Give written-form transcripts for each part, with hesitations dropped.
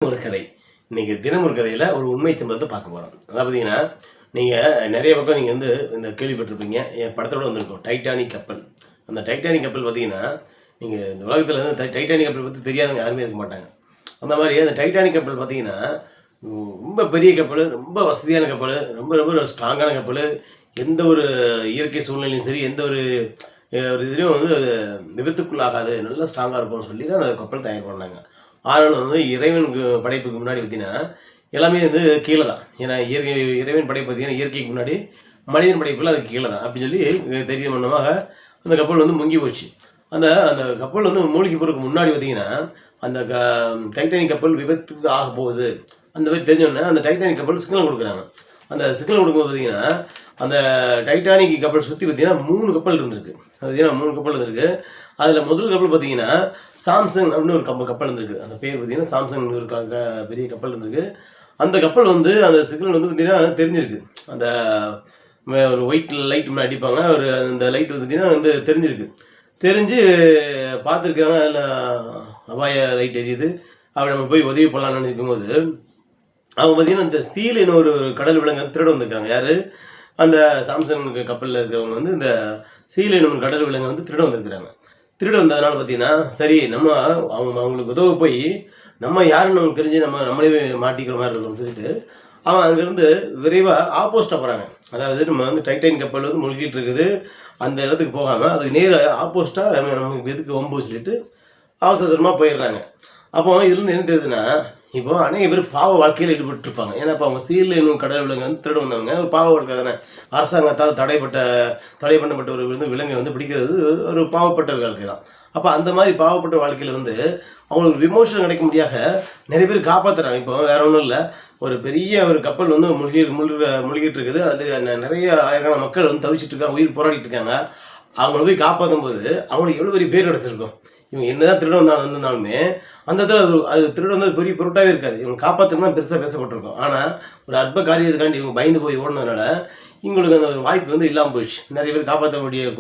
ஒரு கதை. இன்னைக்கு தினம் ஒரு கதையில் ஒரு உண்மை சம்பவத்தை பார்க்க போகிறோம். அதாவது பார்த்தீங்கன்னா, நீங்கள் நிறைய பக்கம் நீங்கள் வந்து இந்த கேள்விப்பட்டிருப்பீங்க. என் படத்தோடு வந்திருக்கோம் டைட்டானிக் கப்பல். அந்த டைட்டானிக் கப்பல் பார்த்தீங்கன்னா, நீங்கள் இந்த உலகத்தில் வந்து டைட்டானிக் கப்பல் பற்றி தெரியாதவங்க யாருமே இருக்க மாட்டாங்க. அந்த மாதிரி அந்த டைட்டானிக் கப்பல் பார்த்தீங்கன்னா, ரொம்ப பெரிய கப்பல், ரொம்ப வசதியான கப்பல், ரொம்ப ரொம்ப ஸ்ட்ராங்கான கப்பல். எந்த ஒரு இயற்கை சூழ்நிலையும் சரி, எந்த ஒரு இதுலேயும் வந்து அது விபத்துக்குள்ளாகாது, நல்லா ஸ்ட்ராங்காக இருக்கும்னு சொல்லி தான் அந்த கப்பல் தயார் பண்ணாங்க. ஆனால் வந்து இறைவனுக்கு படைப்புக்கு முன்னாடி பார்த்தீங்கன்னா எல்லாமே வந்து கீழே தான். ஏன்னா இறைவன் படைப்பு பார்த்தீங்கன்னா இயற்கைக்கு முன்னாடி மனிதன் படைப்பில் அதுக்கு கீழே தான் அப்படின்னு சொல்லி தெரிய மன்னமாக அந்த கப்பல் வந்து முங்கி போச்சு. அந்த அந்த கப்பல் வந்து மூழ்கி போகிறதுக்கு முன்னாடி பார்த்தீங்கன்னா அந்த டைட்டானிக் கப்பல் விபத்துக்கு ஆக போகுது அந்த மாதிரி தெரிஞ்சோடனே அந்த டைட்டானிக் கப்பல் சிக்னல் கொடுக்குறாங்க. அந்த சிக்னல் கொடுக்கும்போது பார்த்தீங்கன்னா அந்த டைட்டானிக் கப்பல் சுற்றி பார்த்தீங்கன்னா 3 கப்பல் இருந்திருக்கு. பார்த்தீங்கன்னா 3 கப்பல் இருந்திருக்கு. அதில் முதல் கப்பல் பார்த்தீங்கன்னா சாம்சங் அப்படின்னு ஒரு கப்பல் இருந்திருக்கு. அந்த பேர் பார்த்தீங்கன்னா சாம்சங் ஒரு பெரிய கப்பல் இருந்திருக்கு. அந்த கப்பல் வந்து அந்த சிக்னல் வந்து பார்த்தீங்கன்னா தெரிஞ்சிருக்கு. அந்த ஒரு ஒயிட் லைட் அடிப்பாங்க, ஒரு அந்த லைட் பார்த்தீங்கன்னா வந்து தெரிஞ்சிருக்கு. தெரிஞ்சு பார்த்துருக்காங்க, அதில் அபாய லைட் எரியுது. அப்படி நம்ம போய் உதவி பண்ணலாம்னு நினைக்கும் போது அவங்க பார்த்தீங்கன்னா இந்த சீலின்னு ஒரு கடல் விலங்கு திருட வந்துருக்காங்க. யார்? அந்த சாம்சங் கப்பலில் இருக்கிறவங்க வந்து இந்த சீல் என்னும் கடல் விலங்கை வந்து திருட வந்திருக்கிறாங்க. திருட வந்ததுனால பார்த்தீங்கன்னா சரி நம்ம அவங்களுக்கு உதவ போய் நம்ம யாருன்னு நமக்கு தெரிஞ்சு நம்மளே மாட்டிக்கிற மாதிரி இருக்கணும்னு சொல்லிட்டு அவன் அங்கேருந்து விரைவாக ஆப்போசிட்டாக போகிறாங்க. அதாவது நம்ம வந்து டைட்டானிக் கப்பல் வந்து முழுகிட்டு இருக்குது, அந்த இடத்துக்கு போகாமல் அதுக்கு நேராக ஆப்போசிட்டாக நமக்கு எதுக்கு வம்பு சொல்லிட்டு அவசரமாக போயிடுறாங்க. அப்போ இதுலேருந்து என்ன தெரியுதுன்னா, இப்போ அநேக பேர் பாவ வாழ்க்கையில் ஈடுபட்டுருப்பாங்க. ஏன்னா இப்போ அவங்க சீல் என்னும் கடல் விலங்கு வந்து திருட வந்தவங்க ஒரு பாவ வாழ்க்கை தானே. அரசாங்கத்தால் தடை பண்ணப்பட்ட ஒரு விலங்கை வந்து பிடிக்கிறது ஒரு பாவப்பட்ட வாழ்க்கை தான். அப்போ அந்த மாதிரி பாவப்பட்ட வாழ்க்கையில் வந்து அவங்களுக்கு விமோசனம் கிடைக்க முடியாத நிறைய பேர் காப்பாற்றுறாங்க. இப்போ வேற ஒன்றும் இல்லை, ஒரு பெரிய ஒரு கப்பல் வந்து முழுகிட்டு இருக்குது. அதில் நிறைய ஆயிரக்கணக்கான மக்கள் வந்து தவிச்சிட்டு இருக்காங்க, உயிர் போராடிட்டு இருக்காங்க. அவங்கள போய் காப்பாற்றும் போது அவங்களுக்கு எவ்வளோ பெரிய பேர் கிடச்சிருக்கும். இவங்க என்னதான் திருட வந்தாலுமே அந்த இடத்துல அது திருட வந்து பெரிய பொருட்டாகவே இருக்காது. இவங்க காப்பாற்றுறது தான் பெருசாக பேசப்பட்டிருக்கும். ஆனால் ஒரு அற்ப காரியத்துக்காண்டி இவங்க பயந்து போய் ஓடினதுனால இவங்களுக்கு அந்த வாய்ப்பு வந்து இல்லாமல் போயிடுச்சு. நிறைய பேர் காப்பாற்றக்கூடிய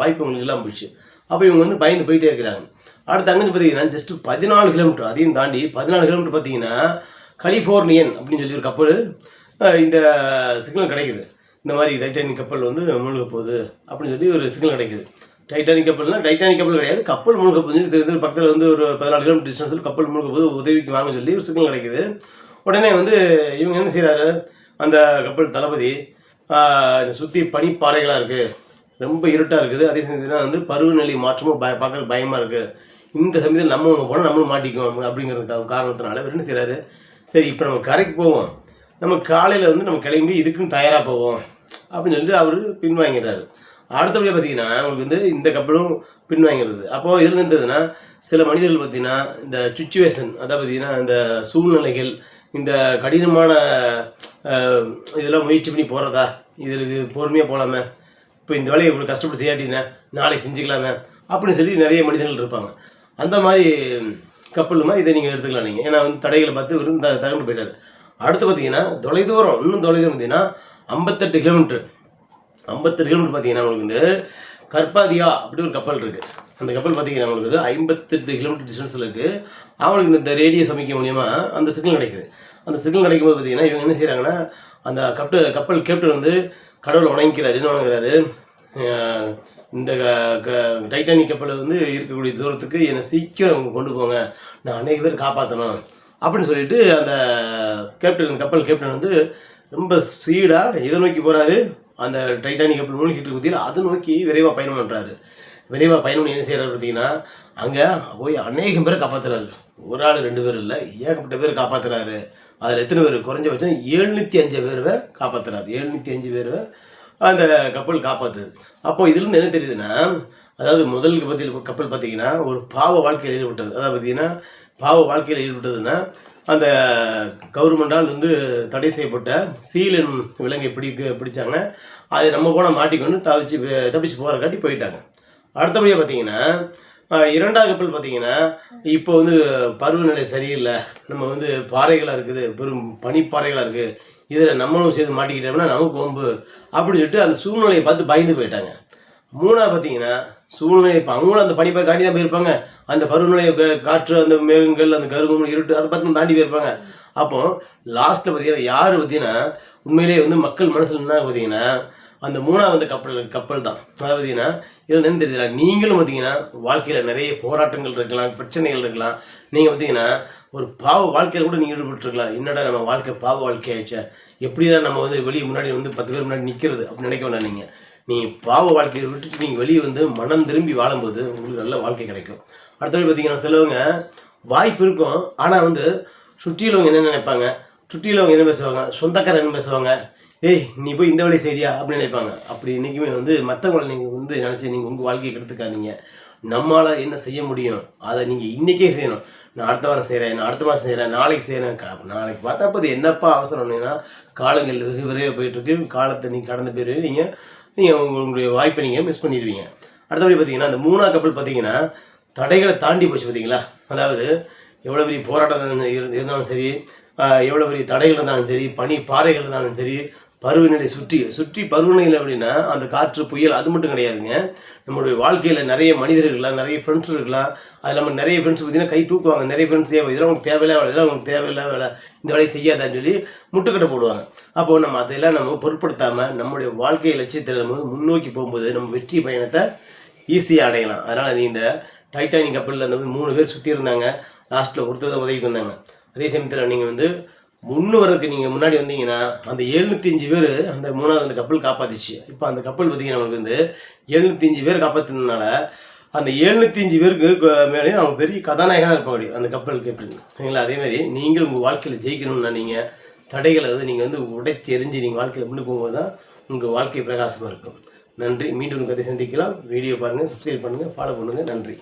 வாய்ப்பு உங்களுக்கு இல்லாமல் போயிடுச்சு. அப்போ இவங்க வந்து பயந்து போயிட்டே இருக்கிறாங்க. அடுத்து அங்கே பார்த்தீங்கன்னா ஜஸ்ட் 14 கிலோமீட்டர், அதையும் தாண்டி 14 கிலோமீட்டர் பார்த்தீங்கன்னா கலிஃபோர்னியன் அப்படின்னு சொல்லி ஒரு கப்பல் இந்த சிக்னல் கிடைக்குது. இந்த மாதிரி டைட்டானிக் கப்பல் வந்து முழுக போகுது அப்படின்னு சொல்லி ஒரு சிக்னல் கிடைக்குது. டைட்டானிக் கப்பல்னால் டைட்டானிக் கப்பல் கிடையாது, கப்பல் முழுக போகுது. இது பக்கத்தில் வந்து ஒரு 14 கிலோமீட்டர் டிஸ்டன்ஸில் கப்பல் முழுக போது உதவிக்கு வாங்க சொல்லி ஒரு சிக்னல் கிடைக்குது. உடனே வந்து இவங்க என்ன செய்கிறாரு, அந்த கப்பல் தளபதி சுற்றி பனிப்பாறைகளாக இருக்குது, ரொம்ப இருட்டாக இருக்குது, அதே சமயத்தில் வந்து பருவநிலை மாற்றமும் பார்க்குறது பயமாக இருக்குது. இந்த சமயத்தில் நம்ம போனால் நம்மளும் மாட்டிக்குவோம் அப்படிங்கிற காரணத்தினால அவர் என்ன செய்கிறாரு, சரி இப்போ நம்ம கரைக்கு போவோம், நம்ம காலையில் வந்து நம்ம கிளம்பி இதுக்குன்னு தயாராக போவோம் அப்படின்னு சொல்லிட்டு அவர் பின்வாங்கிறாரு. அடுத்தபடியாக பார்த்தீங்கன்னா அவங்களுக்கு வந்து இந்த கப்பலும் பின்வாங்கிறது. அப்போது இதில் இருந்ததுன்னா சில மனிதர்கள் பார்த்தீங்கன்னா இந்த சுச்சுவேஷன், அதாவது பார்த்தீங்கன்னா இந்த சூழ்நிலைகள், இந்த கடினமான இதெல்லாம் முயற்சி பண்ணி போகிறதா, இதுக்கு பொறுமையாக போகலாமே, இப்போ இந்த வேலையை இவ்வளோ கஷ்டப்பட்டு செய்யாட்டினா நாளைக்கு செஞ்சுக்கலாமே அப்படின்னு சொல்லி நிறைய மனிதர்கள் இருப்பாங்க. அந்த மாதிரி கப்பலுமா இதை நீங்கள் எடுத்துக்கலாம் நீங்கள். ஏன்னா வந்து தடைகளை பார்த்து வெறும் தகண்டு போயிட்டார். அடுத்து பார்த்தீங்கன்னா தொலைதூரம் பார்த்தீங்கன்னா 58 கிலோமீட்டர் பார்த்தீங்கன்னா உங்களுக்கு வந்து கர்பாதியா அப்படி ஒரு கப்பல் இருக்குது. அந்த கப்பல் பார்த்தீங்கன்னா உங்களுக்கு வந்து 58 கிலோமீட்டர் டிஸ்டன்ஸில் இருக்குது. அவங்களுக்கு இந்த ரேடியோ சமைக்க மூலியமாக அந்த சிக்னல் கிடைக்குது. அந்த சிக்னல் கிடைக்கும்போது பார்த்தீங்கன்னா இவங்க என்ன செய்கிறாங்கன்னா அந்த கப்பல் கேப்டன் வந்து கடவுளை வணங்கிக்கிறாரு. என்ன வணங்குறாரு, இந்த டைட்டானிக் கப்பலை வந்து இருக்கக்கூடிய தூரத்துக்கு என்னை சீக்கிரம் கொண்டு போங்க, நான் அநேக பேர் காப்பாற்றணும் அப்படின்னு சொல்லிட்டு அந்த கப்பல் கேப்டன் வந்து ரொம்ப ஸ்பீடாக இதை நோக்கி போகிறாரு. அந்த டைட்டானிக் கப்பல் மூழ்கிட்டு பற்றியில் அதை நோக்கி விரைவாக பயணம் பண்ணுறாரு. விரைவாக பயணம் என்ன செய்கிறாரு பார்த்தீங்கன்னா அங்கே போய் அநேகம் பேரை காப்பாற்றுறாரு. ஒரு ஆள் 2 பேர் இல்லை, ஏகப்பட்ட பேர் காப்பாற்றுறாரு. அதில் எத்தனை பேர், குறைஞ்சபட்சம் 705 பேரை காப்பாற்றுறாரு. 705 பேரை அந்த கப்பல் காப்பாற்றுது. அப்போது இதுலேருந்து என்ன தெரியுதுன்னா, அதாவது முதல் கப்பல் பார்த்தீங்கன்னா ஒரு பாவ வாழ்க்கையில் ஈடுபட்டது. அதாவது பார்த்தீங்கன்னா பாவ வாழ்க்கையில் ஈடுபட்டதுன்னா அந்த கவர்மெண்டால் வந்து தடை செய்யப்பட்ட சீல் என்னும் விலங்கை பிடிச்சாங்க. அதை நம்ம போனால் மாட்டிக்கொண்டு தப்பிச்சு போகிறக்காட்டி போயிட்டாங்க. அடுத்தபடியாக பார்த்தீங்கன்னா 2வது கப்பல் பார்த்தீங்கன்னா இப்போ வந்து பருவநிலை சரியில்லை, நம்ம வந்து பாறைகளாக இருக்குது, பெரும் பனிப்பாறைகளாக இருக்குது, இதில் நம்மளும் சேர்த்து மாட்டிக்கிட்டோம்னா நமக்கு வம்பு அப்படின்னு சொல்லிட்டு அந்த சூழ்நிலையை பார்த்து பயந்து போயிட்டாங்க. 3வது பார்த்தீங்கன்னா சூழ்நிலை இப்போ அவங்களும் அந்த பனிப்பை தாண்டி தான் போயிருப்பாங்க. அந்த பருவநிலை காற்று, அந்த மேகங்கள், அந்த கருகும் இருட்டு அதை பார்த்து தாண்டி போயிருப்பாங்க. அப்போ லாஸ்ட்டில் பார்த்தீங்கன்னா யார் பார்த்தீங்கன்னா உண்மையிலேயே வந்து மக்கள் மனசில் என்ன பார்த்தீங்கன்னா அந்த 3வது கப்பல் தான். அதாவது பார்த்தீங்கன்னா இதில் என்னன்னு தெரியல, நீங்களும் பார்த்தீங்கன்னா வாழ்க்கையில் நிறைய போராட்டங்கள் இருக்கலாம், பிரச்சனைகள் இருக்கலாம். நீங்கள் பார்த்தீங்கன்னா ஒரு பாவ வாழ்க்கையில் கூட நீங்கள் ஈடுபட்டுருக்கலாம். என்னடா நம்ம வாழ்க்கை பாவ வாழ்க்கை ஆயிடுச்சா, எப்படிதான் நம்ம வந்து வெளியே முன்னாடி வந்து 10 பேர் முன்னாடி நிற்கிறது அப்படின்னு நினைக்க வேண்டாம். நீங்கள் பாவ வாழ்க்கையை விட்டுட்டு நீங்கள் வெளியே வந்து மனம் திரும்பி வாழும்போது உங்களுக்கு நல்ல வாழ்க்கை கிடைக்கும். அடுத்தபடி பார்த்தீங்கன்னா சிலவங்க வாய்ப்பு இருக்கும், ஆனால் வந்து சுற்றியுள்ளவங்க என்ன நினைப்பாங்க, சுற்றியுள்ளவங்க என்ன பேசுவாங்க, சொந்தக்காரர் என்ன பேசுவாங்க, ஏய் நீ போய் இந்த வேலையை செய்றியா அப்படின்னு நினைப்பாங்க. அப்படி என்றைக்குமே வந்து மற்றவங்களை நீங்கள் வந்து நினச்சி நீங்கள் உங்கள் வாழ்க்கையை கெடுத்துக்காதீங்க. நம்மளால் என்ன செய்ய முடியும் அதை நீங்கள் இன்றைக்கே செய்யணும். நான் அடுத்த வாரம் செய்கிறேன், நான் அடுத்த மாதம் செய்கிறேன், நாளைக்கு செய்கிறேன். நாளைக்கு பார்த்தா போது என்னப்பா அவசரம்னா காலங்கள் வெகு விரைவாக போயிட்டுருக்கு. காலத்தை நீங்கள் கடந்து போயிடுவீங்க. நீங்கள் உங்களுடைய வாய்ப்பை நீங்கள் மிஸ் பண்ணிடுவீங்க. அடுத்தபடி பார்த்தீங்கன்னா அந்த 3வது கப்பல் பார்த்தீங்கன்னா தடைகளை தாண்டி போச்சு பார்த்தீங்களா. அதாவது எவ்வளோ பெரிய போராட்டம் இருந்தாலும் சரி, எவ்வளோ பெரிய தடைகள் இருந்தாலும் சரி, பனி பாறைகள் இருந்தாலும் சரி, பருவநிலை சுற்றி பருவநிலை அப்படின்னா அந்த காற்று புயல் அது மட்டும் கிடையாதுங்க. நம்மளுடைய வாழ்க்கையில் நிறைய மனிதர்கள் இருக்கலாம், நிறைய ஃப்ரெண்ட்ஸ் இருக்கலாம். அது இல்லாமல் நிறைய ஃப்ரெண்ட்ஸ் பார்த்தீங்கன்னா கை தூக்குவாங்க. நிறைய ஃப்ரெண்ட்ஸ் இதெல்லாம் உங்களுக்கு தேவையில்லை வேலை, இதெல்லாம் உங்களுக்கு தேவையில்லை வேலை, இந்த வேலையை செய்யாதான்னு சொல்லி முட்டுக்கட்டை போடுவாங்க. அப்போது நம்ம அதெல்லாம் நம்ம பொருட்படுத்தாமல் நம்முடைய வாழ்க்கை லட்சியத்தில் நம்ம முன்னோக்கி போகும்போது நம்ம வெற்றி பயணத்தை ஈஸியாக அடையலாம். அதனால் நீ இந்த டைட்டானிக் கப்பலில் அந்த 3 பேர் சுற்றி இருந்தாங்க, லாஸ்ட்டில் ஒருத்தர் உதவிக்கு வந்தாங்க. அதே சமயத்தில் நீங்கள் வந்து முன்னுவரதுக்கு நீங்கள் முன்னாடி வந்தீங்கன்னா அந்த 705 பேர் அந்த 3வது அந்த கப்பல் காப்பாற்றிச்சு. இப்போ அந்த கப்பல் பார்த்தீங்கன்னா நம்மளுக்கு வந்து 705 பேர் காப்பாற்றினால அந்த 705 பேருக்கு மேலேயும் அவங்க பெரிய கதாநாயகனாக இருப்பாங்க அந்த கப்பல் கேப்டன். சரிங்களா? அதேமாதிரி நீங்களும் உங்கள் வாழ்க்கையில் ஜெயிக்கணும்னா நீங்கள் தடைகளை வந்து நீங்கள் வந்து உடைச்சி எரிஞ்சு நீங்கள் வாழ்க்கையில் முன்னுக்கு போகும்போது தான் உங்கள் வாழ்க்கை பிரகாசமாக இருக்கும். நன்றி. மீண்டும் கதை சந்திக்கலாம். வீடியோ பாருங்கள், சப்ஸ்கிரைப் பண்ணுங்கள், ஃபாலோ பண்ணுங்கள். நன்றி.